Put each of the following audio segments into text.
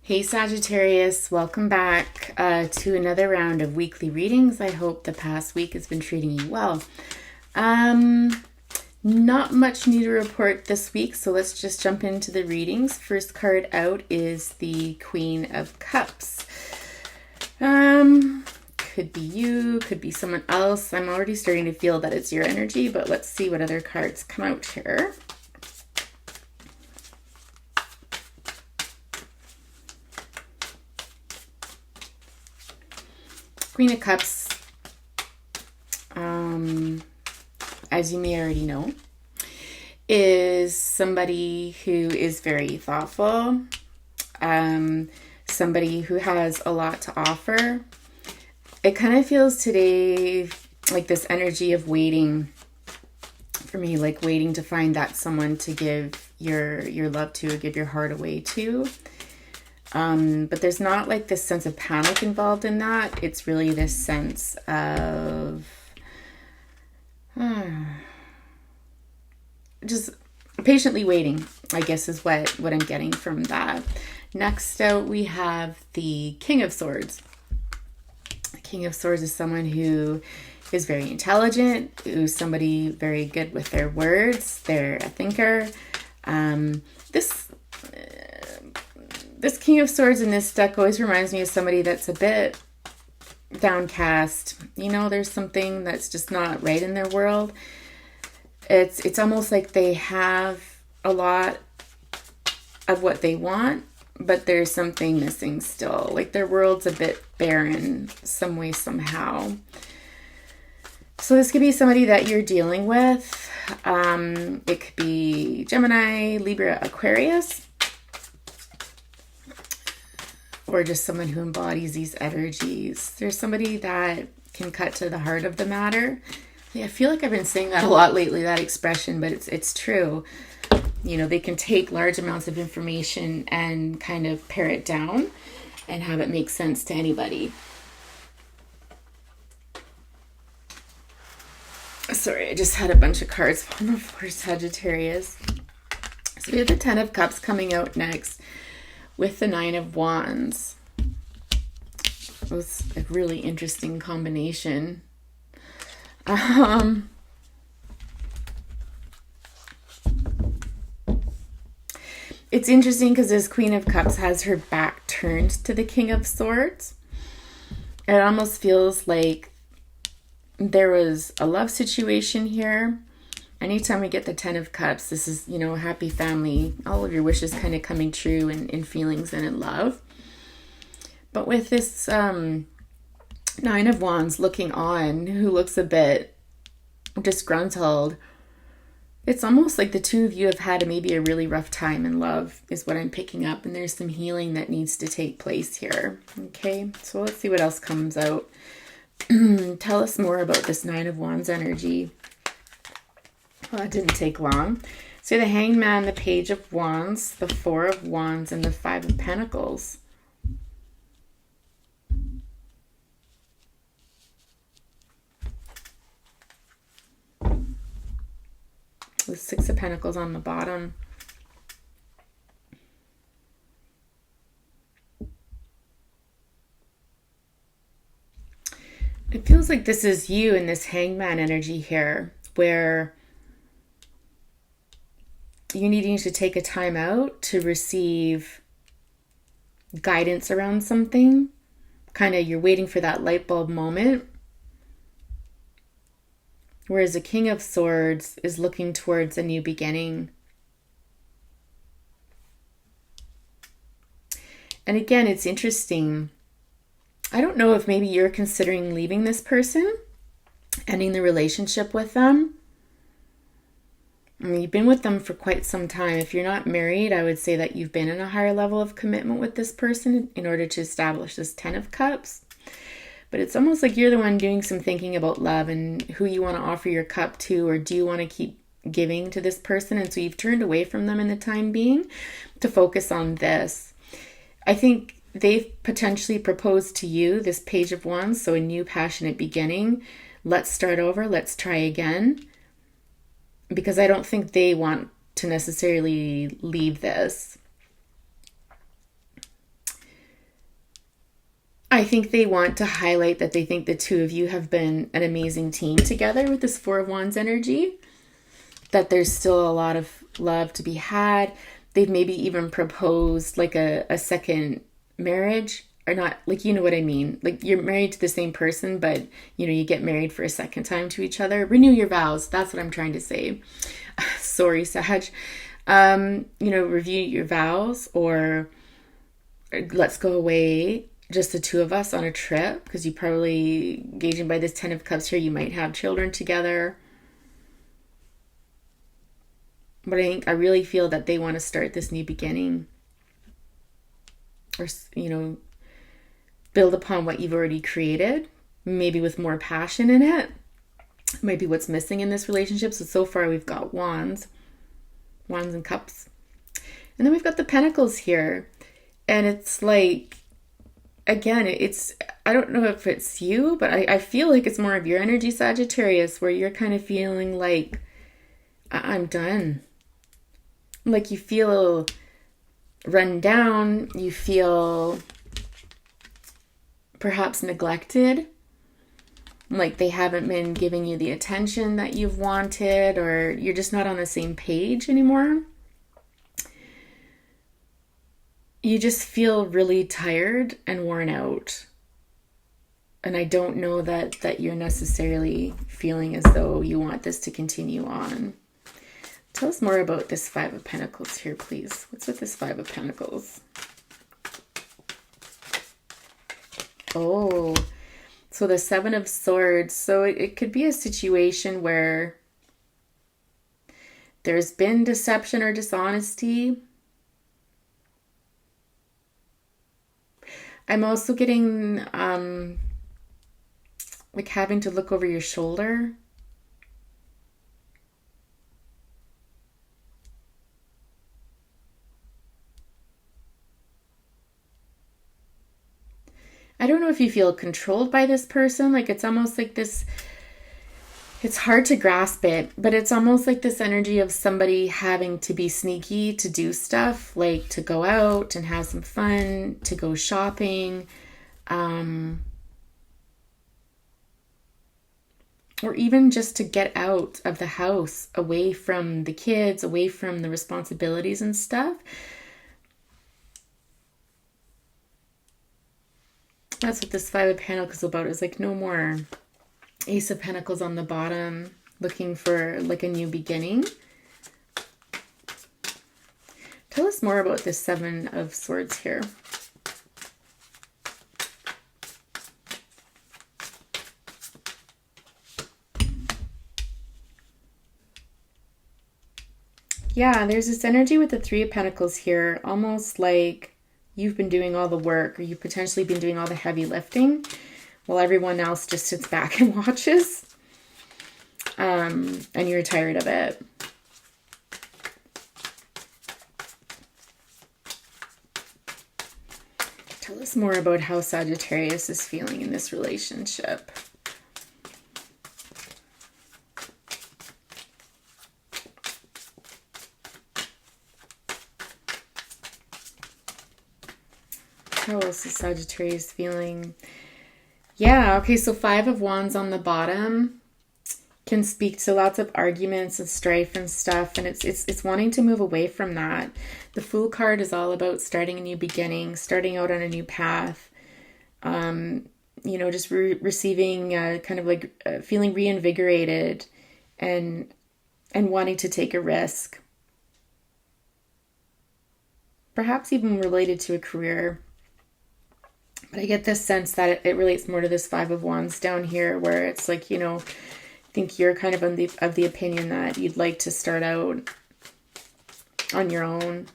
Hey Sagittarius, welcome back to another round of weekly readings. I hope the past week has been treating you well. Not much new to report this week, so let's just jump into the readings. First card out is the Queen of Cups. Could be you, could be someone else. I'm already starting to feel that it's your energy, but let's see what other cards come out here. Queen of Cups, as you may already know, is somebody who is very thoughtful, somebody who has a lot to offer. It kind of feels today like this energy of waiting for me, like waiting to find that someone to give your love to, or give your heart away to. But there's not like this sense of panic involved in that. It's really this sense of just patiently waiting, I guess is what I'm getting from that. Next out, we have the King of Swords. The King of Swords is someone who is very intelligent, who's somebody very good with their words. They're a thinker. This King of Swords in this deck always reminds me of somebody that's a bit downcast. You know, there's something that's just not right in their world. It's almost like they have a lot of what they want, but there's something missing still. Like their world's a bit barren some way, somehow. So this could be somebody that you're dealing with. It could be Gemini, Libra, Aquarius. Or just someone who embodies these energies. There's somebody that can cut to the heart of the matter. I feel like I've been saying that a lot lately, that expression, but it's true. You know, they can take large amounts of information and kind of pare it down and have it make sense to anybody. Sorry, I just had a bunch of cards falling on the floor, Sagittarius. So we have the 10 of Cups coming out next, with the 9 of Wands. It was a really interesting combination. It's interesting because this Queen of Cups has her back turned to the King of Swords. It almost feels like there was a love situation here. Anytime we get the 10 of Cups, this is, you know, a happy family, all of your wishes kind of coming true in feelings and in love. But with this 9 of Wands looking on, who looks a bit disgruntled, it's almost like the two of you have had maybe a really rough time in love, is what I'm picking up. And there's some healing that needs to take place here. Okay, so let's see what else comes out. Tell us more about this 9 of Wands energy. Well, that didn't take long. So the Hangman, the Page of Wands, the 4 of Wands, and the 5 of Pentacles. The 6 of Pentacles on the bottom. It feels like this is you in this Hangman energy here, where you needing to take a time out to receive guidance around something. Kind of you're waiting for that light bulb moment. Whereas the King of Swords is looking towards a new beginning. And again, it's interesting. I don't know if maybe you're considering leaving this person, ending the relationship with them. I mean, you've been with them for quite some time. If you're not married, I would say that you've been in a higher level of commitment with this person in order to establish this 10 of Cups. But it's almost like you're the one doing some thinking about love and who you want to offer your cup to, or do you want to keep giving to this person? And so you've turned away from them in the time being to focus on this. I think they've potentially proposed to you, this Page of Wands, so a new passionate beginning. Let's start over. Let's try again. Because I don't think they want to necessarily leave this. I think they want to highlight that they think the two of you have been an amazing team together with this Four of Wands energy, that there's still a lot of love to be had. They've maybe even proposed like a second marriage, or not, like, you know what I mean? Like, you're married to the same person, but, you know, you get married for a second time to each other. Renew your vows. That's what I'm trying to say. Sorry, Sag. You know, review your vows, or let's go away, just the two of us on a trip, because you probably, gauging by this Ten of Cups here, you might have children together. But I really feel that they want to start this new beginning, or, you know, build upon what you've already created, maybe with more passion in it. Might be what's missing in this relationship. So far we've got Wands and Cups. And then we've got the Pentacles here. And it's like, again, I don't know if it's you, but I feel like it's more of your energy, Sagittarius, where you're kind of feeling like, I'm done. Like, you feel run down, you feel perhaps neglected, like they haven't been giving you the attention that you've wanted, or you're just not on the same page anymore. You just feel really tired and worn out. And I don't know that you're necessarily feeling as though you want this to continue on. Tell us more about this Five of Pentacles here, please. What's with this Five of Pentacles? Oh, so the Seven of Swords. So it could be a situation where there's been deception or dishonesty. I'm also getting like having to look over your shoulder. I don't know if you feel controlled by this person. Like, it's almost like this, it's hard to grasp it, but it's almost like this energy of somebody having to be sneaky to do stuff, like to go out and have some fun, to go shopping, or even just to get out of the house, away from the kids, away from the responsibilities and stuff. That's what this Five of Pentacles is about. It's like no more Ace of Pentacles on the bottom, looking for like a new beginning. Tell us more about this Seven of Swords here. Yeah, there's this energy with the Three of Pentacles here, almost like you've been doing all the work, or you've potentially been doing all the heavy lifting, while everyone else just sits back and watches. And you're tired of it. Tell us more about how Sagittarius is feeling in this relationship. How else is Sagittarius feeling? Yeah, okay, so Five of Wands on the bottom can speak to lots of arguments and strife and stuff, and it's wanting to move away from that. The Fool card is all about starting a new beginning, starting out on a new path. You know, just receiving kind of like feeling reinvigorated and wanting to take a risk. Perhaps even related to a career. But I get this sense that it relates more to this Five of Wands down here, where it's like, you know, I think you're kind of of the opinion that you'd like to start out on your own,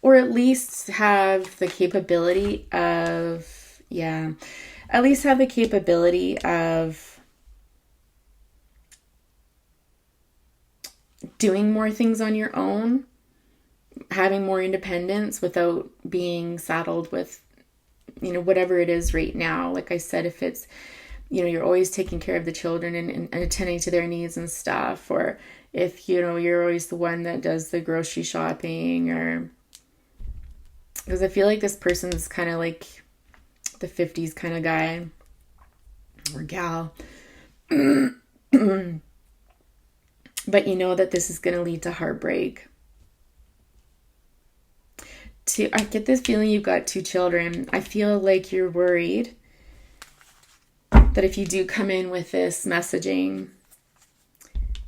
or at least have the capability of, at least have the capability of doing more things on your own, having more independence without being saddled with, you know, whatever it is right now. Like I said, if it's, you know, you're always taking care of the children and attending to their needs and stuff, or if, you know, you're always the one that does the grocery shopping, or because I feel like this person's kind of like the 50s kind of guy or gal. But you know that this is going to lead to heartbreak. I get this feeling you've got 2 children. I feel like you're worried that if you do come in with this messaging,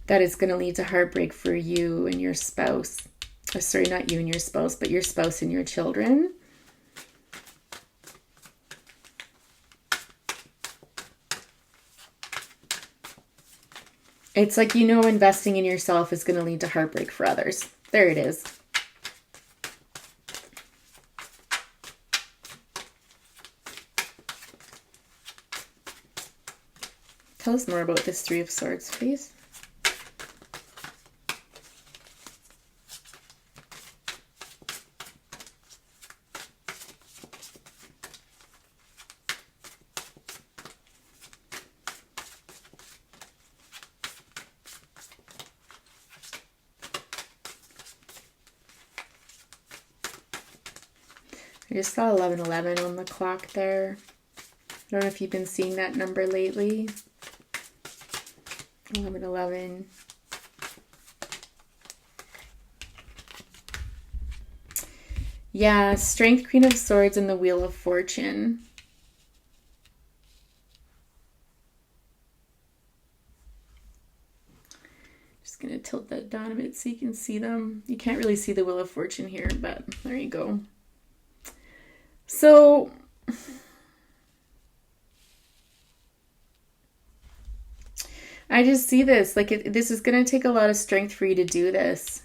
that it's going to lead to heartbreak for you and your spouse. Sorry, not you and your spouse, but your spouse and your children. It's like, you know, investing in yourself is going to lead to heartbreak for others. There it is. Tell us more about this 3 of Swords, please. I just saw 1111 on the clock there. I don't know if you've been seeing that number lately. 1111. Yeah, Strength, Queen of Swords, and the Wheel of Fortune. Just going to tilt that down a bit so you can see them. You can't really see the Wheel of Fortune here, but there you go. So I just see this, like this is going to take a lot of strength for you to do this.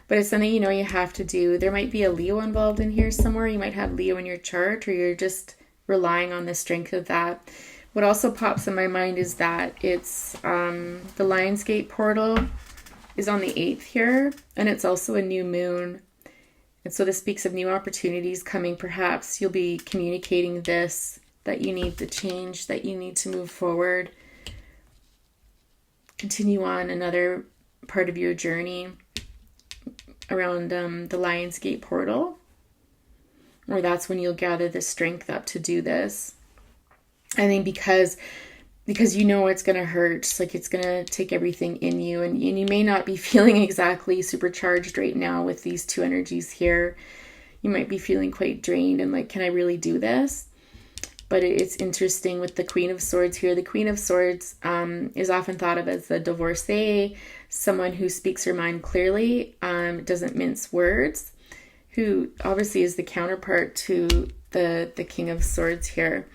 But it's something you know you have to do. There might be a Leo involved in here somewhere. You might have Leo in your chart, or you're just relying on the strength of that. What also pops in my mind is that it's the Lionsgate portal is on the 8th here, and it's also a new moon. And so this speaks of new opportunities coming. Perhaps you'll be communicating this, that you need the change, that you need to move forward, continue on another part of your journey around the Lionsgate portal, or that's when you'll gather the strength up to do this. I think because you know it's going to hurt, it's like it's going to take everything in you, and you may not be feeling exactly supercharged right now with these 2 energies here. You might be feeling quite drained and like, can I really do this? But it's interesting with the Queen of Swords here. The Queen of Swords is often thought of as the divorcee, someone who speaks her mind clearly, doesn't mince words, who obviously is the counterpart to the King of Swords here.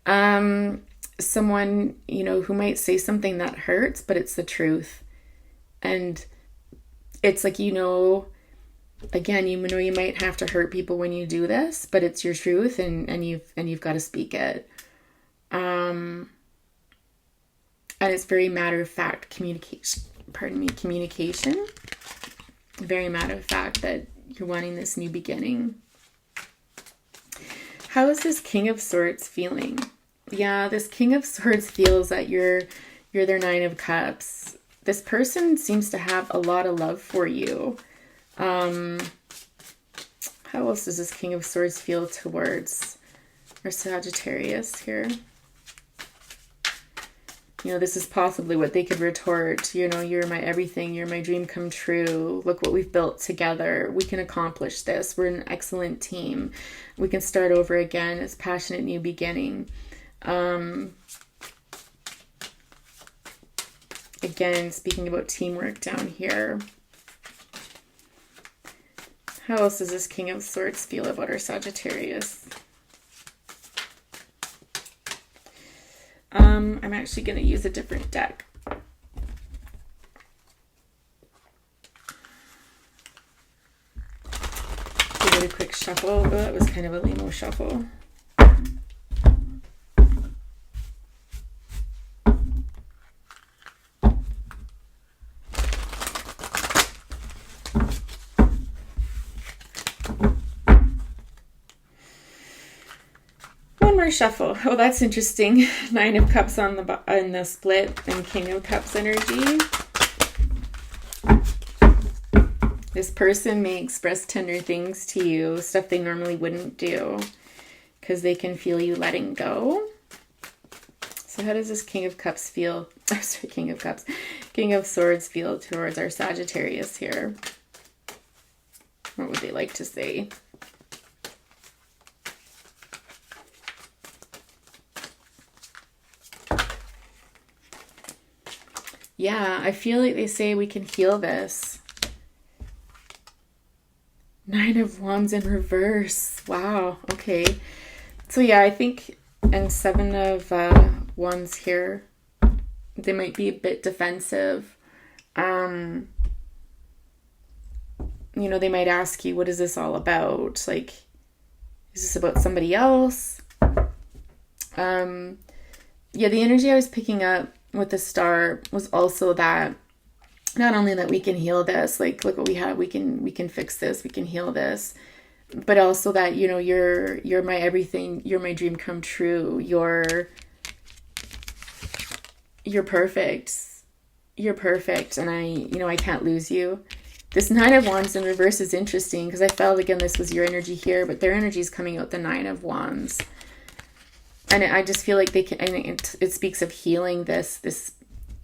Someone, you know, who might say something that hurts, but it's the truth. And it's like, you know, again, you know, you might have to hurt people when you do this, but it's your truth, and you've got to speak it. And it's very matter of fact communication. Communication. Very matter of fact that you're wanting this new beginning. How is this King of Swords feeling? Yeah, this King of Swords feels that you're their 9 of Cups. This person seems to have a lot of love for you. How else does this King of Swords feel towards our Sagittarius here? You know, this is possibly what they could retort. You know, you're my everything. You're my dream come true. Look what we've built together. We can accomplish this. We're an excellent team. We can start over again. It's passionate new beginning. Again, speaking about teamwork down here. How else does this King of Swords feel about our Sagittarius? I'm actually going to use a different deck. Give it a quick shuffle. Oh, that was kind of a lame-o shuffle. Shuffle. Oh, that's interesting. 9 of Cups on the split, and King of Cups energy. This person may express tender things to you, stuff they normally wouldn't do. because they can feel you letting go. So how does this King of Cups feel? Sorry, King of Cups. King of Swords feel towards our Sagittarius here? What would they like to say? Yeah, I feel like they say we can heal this. Nine of Wands in reverse. Wow. Okay. So yeah, I think, and Seven of Wands here, they might be a bit defensive. You know, they might ask you, what is this all about? Like, is this about somebody else? Yeah, the energy I was picking up with the Star was also that not only that we can heal this, like, look what we have, we can fix this, we can heal this, but also that, you know, you're my everything, you're my dream come true, you're perfect, and I can't lose you. This Nine of Wands in reverse is interesting because I felt, again, this was your energy here, but their energy is coming out the Nine of Wands. And I just feel like they can, and it speaks of healing this,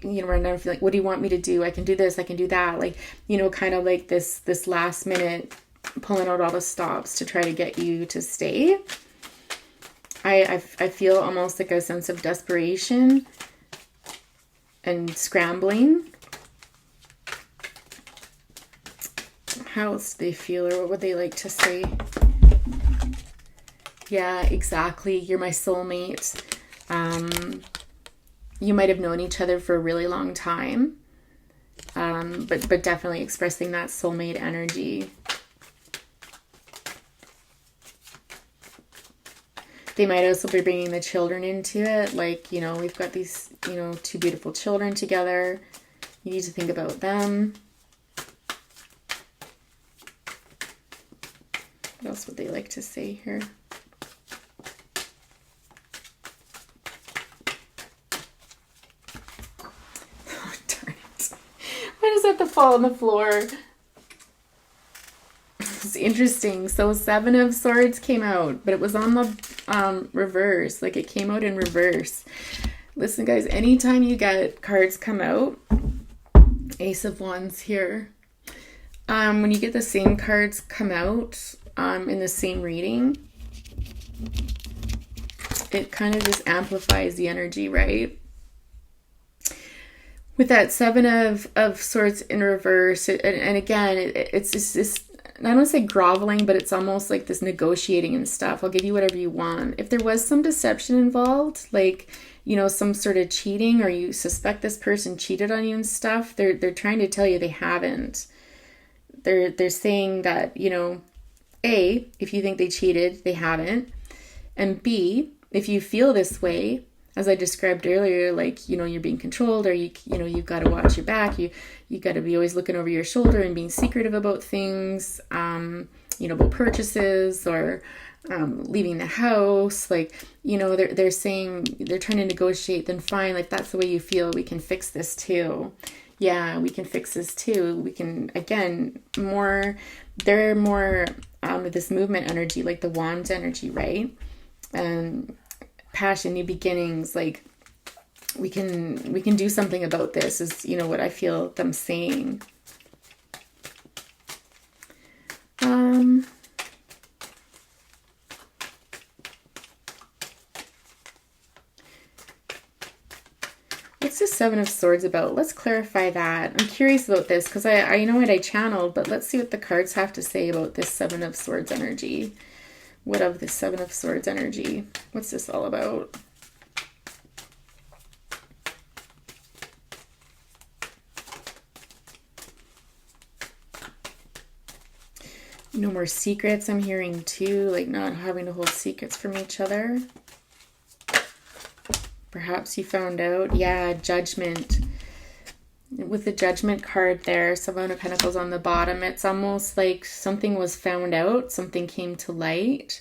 you know, right now I feel like, what do you want me to do? I can do this, I can do that. Like, you know, kind of like this last minute pulling out all the stops to try to get you to stay. I feel almost like a sense of desperation and scrambling. How else do they feel, or what would they like to say? Yeah, exactly. You're my soulmate. You might have known each other for a really long time, but definitely expressing that soulmate energy. They might also be bringing the children into it. Like, you know, we've got these, you know, two beautiful children together. You need to think about them. What else would they like to say here? Oh, darn it. Why does that have to fall on the floor? It's interesting. So Seven of Swords came out, but it was on the reverse. Like, it came out in reverse. Listen, guys, anytime you get cards come out, Ace of Wands here, when you get the same cards come out in the same reading, it kind of just amplifies the energy, right? With that Seven of Swords in reverse, and again, it's just this, I don't want to say groveling, but it's almost like this negotiating and stuff. I'll give you whatever you want. If there was some deception involved, like, you know, some sort of cheating, or you suspect this person cheated on you and stuff, they're trying to tell you they haven't. They're saying that, you know, A, if you think they cheated, they haven't. And B, if you feel this way, as I described earlier, like, you know, you're being controlled, or you know, you've got to watch your back. You got to be always looking over your shoulder and being secretive about things, you know, about purchases, or leaving the house. Like, you know, they're saying, they're trying to negotiate. Then fine, like, that's the way you feel. We can fix this too. Yeah, we can fix this too. We can, again, they're more this movement energy, like the Wands energy, right? And passion, new beginnings, like, we can do something about this, is, you know, what I feel them saying. What's the Seven of Swords about? Let's clarify that. I'm curious about this because I know what I channeled, but let's see what the cards have to say about this Seven of Swords energy. What of the Seven of Swords energy? What's this all about? No more secrets, I'm hearing too, like not having to hold secrets from each other. Perhaps you found out. Yeah, Judgment. With the Judgment card there, Seven of Pentacles on the bottom, it's almost like something was found out, something came to light.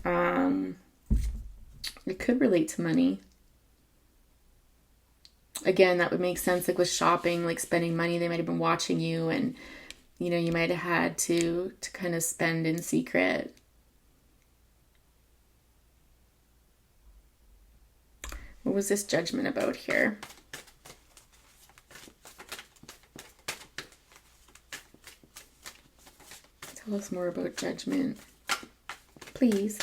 It could relate to money. Again, that would make sense, like with shopping, like spending money. They might have been watching you, and, you know, you might have had to kind of spend in secret. What was this judgment about here? Tell us more about judgment, please.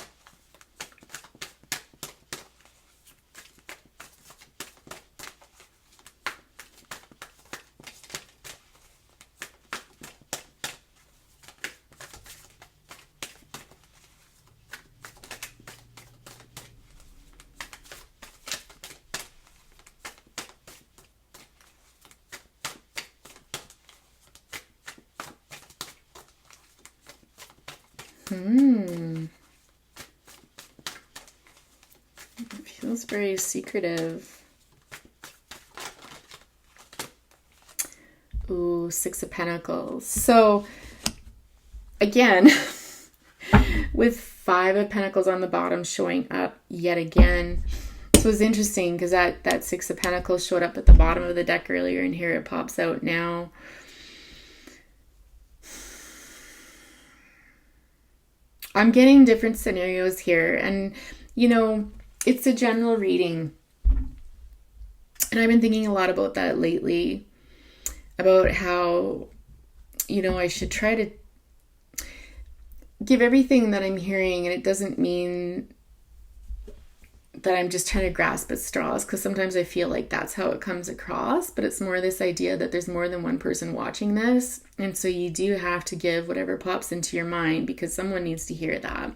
It feels very secretive. Ooh, Six of Pentacles. So, again, with Five of Pentacles on the bottom showing up yet again. So it's interesting because that Six of Pentacles showed up at the bottom of the deck earlier, and here it pops out now. I'm getting different scenarios here, and it's a general reading, and I've been thinking a lot about that lately, about how I should try to give everything that I'm hearing, and it doesn't mean that I'm just trying to grasp at straws, because sometimes I feel like that's how it comes across, but it's more this idea that there's more than one person watching this, and so you do have to give whatever pops into your mind, because someone needs to hear that.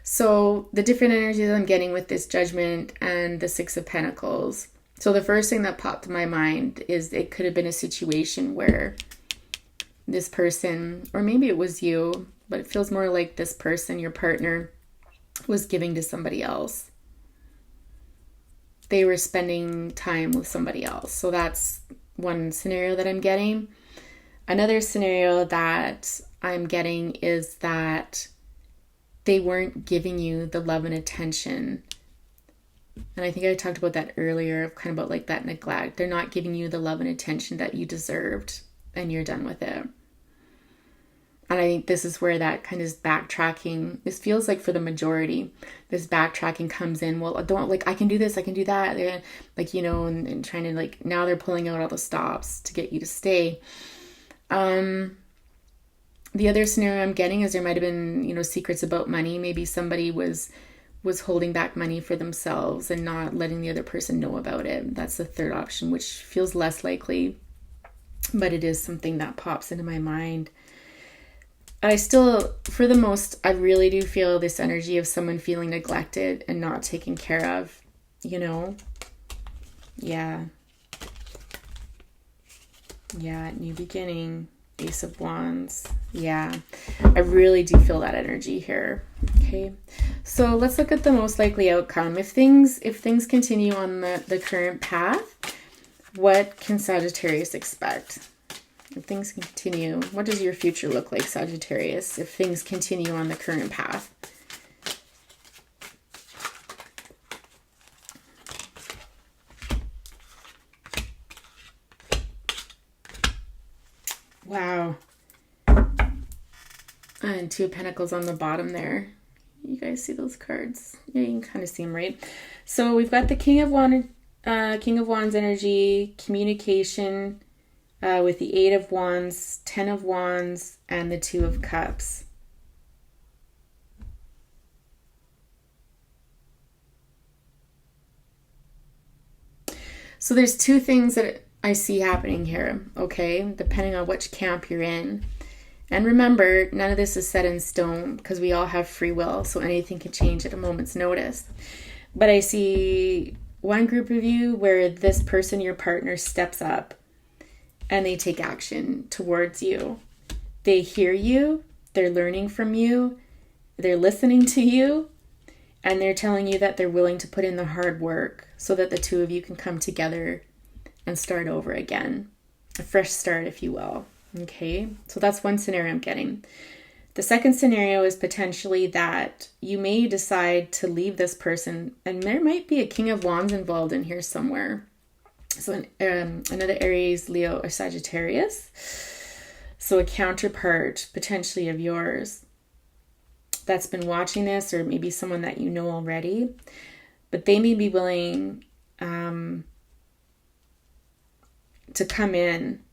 So the different energies I'm getting with this judgment and the Six of Pentacles. So the first thing that popped in my mind is it could have been a situation where this person, or maybe it was you, but it feels more like this person, your partner, was giving to somebody else. They were spending time with somebody else. So that's one scenario that I'm getting. Another scenario that I'm getting is that they weren't giving you the love and attention. And I think I talked about that earlier, kind of about like that neglect. They're not giving you the love and attention that you deserved, and you're done with it. And I think this is where that kind of backtracking, this feels like for the majority, this backtracking comes in. Well, I can do this, I can do that. They're like, and trying to now they're pulling out all the stops to get you to stay. The other scenario I'm getting is there might have been, secrets about money. Maybe somebody was holding back money for themselves and not letting the other person know about it. That's the third option, which feels less likely, but it is something that pops into my mind. I still, for the most, I really do feel this energy of someone feeling neglected and not taken care of, Yeah. Yeah, new beginning, Ace of Wands. Yeah, I really do feel that energy here. Okay, so let's look at the most likely outcome. If things continue on the current path, what can Sagittarius expect? If things continue, what does your future look like, Sagittarius, if things continue on the current path? Wow. And Two of Pentacles on the bottom there. You guys see those cards? Yeah, you can kind of see them, right? So we've got the King of Wands energy, communication, with the Eight of Wands, 10 of Wands, and the Two of Cups. So there's two things that I see happening here, okay? Depending on which camp you're in. And remember, none of this is set in stone because we all have free will, so anything can change at a moment's notice. But I see one group of you where this person, your partner, steps up and they take action towards you. They hear you, they're learning from you, they're listening to you, and they're telling you that they're willing to put in the hard work so that the two of you can come together and start over again. A fresh start, if you will. Okay, so that's one scenario I'm getting. The second scenario is potentially that you may decide to leave this person, and there might be a King of Wands involved in here somewhere. So another Aries, Leo, or Sagittarius. So a counterpart potentially of yours that's been watching this, or maybe someone that you know already, but they may be willing to come in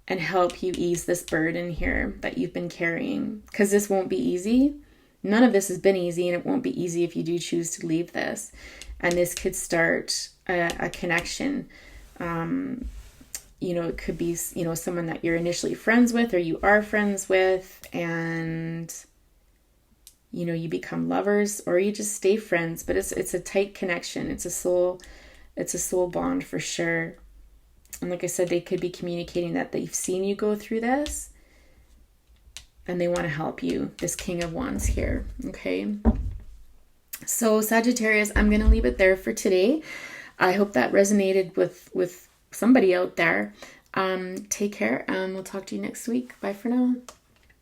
and help you ease this burden here that you've been carrying, because this won't be easy. None of this has been easy, and it won't be easy if you do choose to leave this. And this could start a connection. It could be, someone that you're initially friends with, or you are friends with, and, you become lovers, or you just stay friends, but it's a tight connection. It's a soul bond for sure. And like I said, they could be communicating that they've seen you go through this, and they want to help you. This King of Wands here. Okay. So Sagittarius, I'm going to leave it there for today. I hope that resonated with somebody out there. Take care, and we'll talk to you next week. Bye for now.